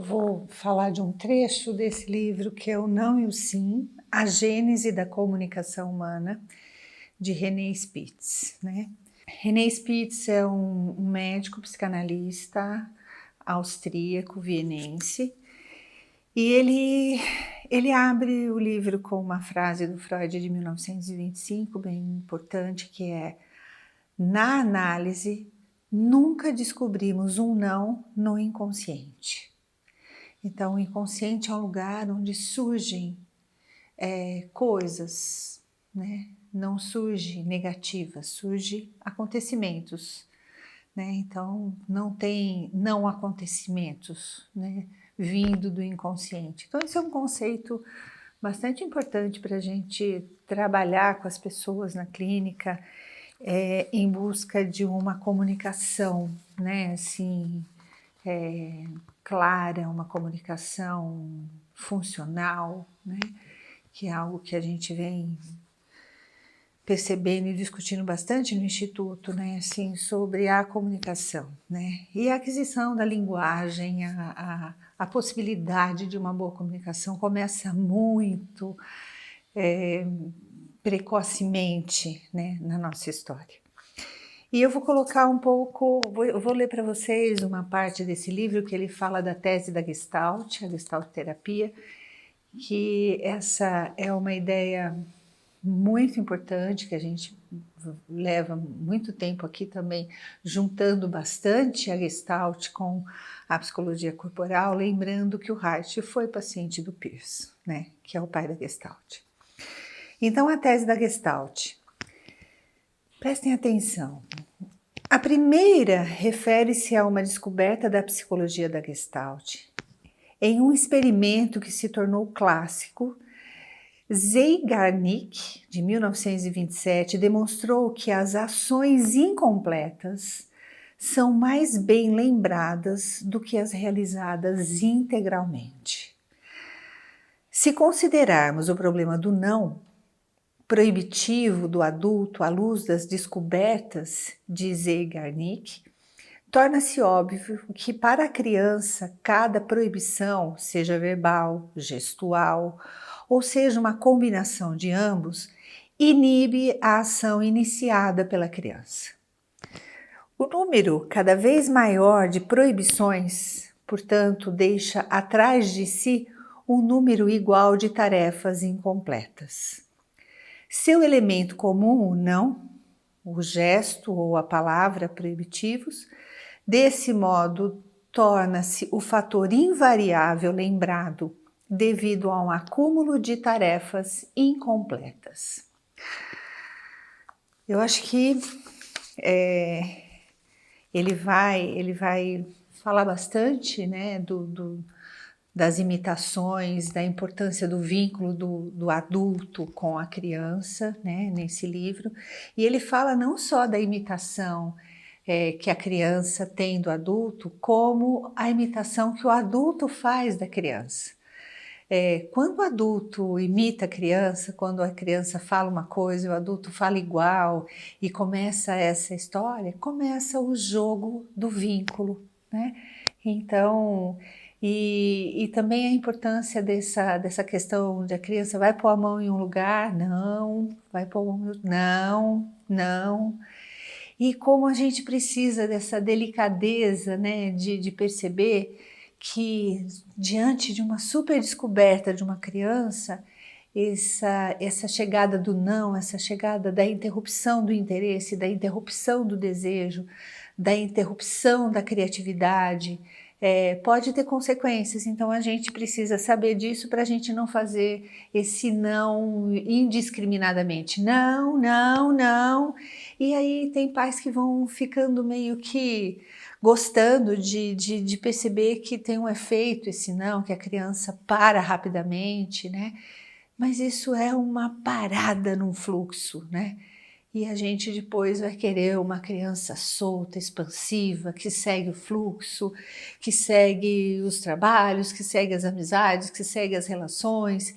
vou falar de um trecho desse livro que é O Não e o Sim, A Gênese da Comunicação Humana, de René Spitz, né? René Spitz é um médico psicanalista austríaco, vienense, e ele abre o livro com uma frase do Freud de 1925, bem importante, que é: na análise, nunca descobrimos um não no inconsciente. Então, o inconsciente é um lugar onde surgem coisas, né? Não surge negativas, surge acontecimentos, né? Então, não tem não acontecimentos, né? Vindo do inconsciente. Então, esse é um conceito bastante importante para a gente trabalhar com as pessoas na clínica, em busca de uma comunicação, né? Assim, clara, uma comunicação funcional, né? Que é algo que a gente vem percebendo e discutindo bastante no Instituto, né? Assim, sobre a comunicação, né? E a aquisição da linguagem, a possibilidade de uma boa comunicação começa muito precocemente, né? Na nossa história. E eu vou colocar um pouco, eu vou ler para vocês uma parte desse livro que ele fala da tese da Gestalt, a Gestalt terapia, que essa é uma ideia muito importante que a gente leva muito tempo aqui também, juntando bastante a Gestalt com a psicologia corporal, lembrando que o Reich foi paciente do Peirce, né, que é o pai da Gestalt. Então, a tese da Gestalt. Prestem atenção. A primeira refere-se a uma descoberta da psicologia da Gestalt. Em um experimento que se tornou clássico, Zeigarnik, de 1927, demonstrou que as ações incompletas são mais bem lembradas do que as realizadas integralmente. Se considerarmos o problema do não proibitivo do adulto à luz das descobertas de Zeigarnik, torna-se óbvio que para a criança cada proibição, seja verbal, gestual, ou seja uma combinação de ambos, inibe a ação iniciada pela criança. O número cada vez maior de proibições, portanto, deixa atrás de si um número igual de tarefas incompletas. Seu elemento comum, o não, o gesto ou a palavra proibitivos, desse modo torna-se o fator invariável lembrado devido a um acúmulo de tarefas incompletas. Eu acho que ele vai falar bastante, né, das imitações, da importância do vínculo do adulto com a criança, né, nesse livro. E ele fala não só da imitação que a criança tem do adulto, como a imitação que o adulto faz da criança. Quando o adulto imita a criança, quando a criança fala uma coisa e o adulto fala igual, e começa essa história, começa o jogo do vínculo, né? Então, e também a importância dessa questão de a criança vai pôr a mão em um lugar, não, vai pôr a mão, não. E como a gente precisa dessa delicadeza, né, de perceber que diante de uma super descoberta de uma criança, essa chegada do não, essa chegada da interrupção do interesse, da interrupção do desejo, da interrupção da criatividade, pode ter consequências. Então a gente precisa saber disso para a gente não fazer esse não indiscriminadamente. Não, não, não. E aí tem pais que vão ficando meio que gostando de perceber que tem um efeito esse não, que a criança para rapidamente, né? Mas isso é uma parada num fluxo, né? E a gente depois vai querer uma criança solta, expansiva, que segue o fluxo, que segue os trabalhos, que segue as amizades, que segue as relações,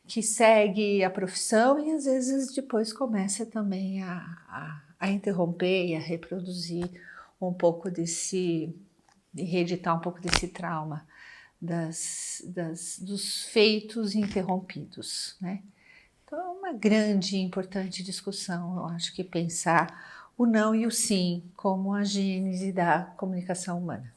que segue a profissão e às vezes depois começa também a interromper e a reproduzir um pouco de reeditar um pouco desse trauma dos feitos interrompidos, né? Então é uma grande e importante discussão, eu acho que pensar o não e o sim como a gênese da comunicação humana.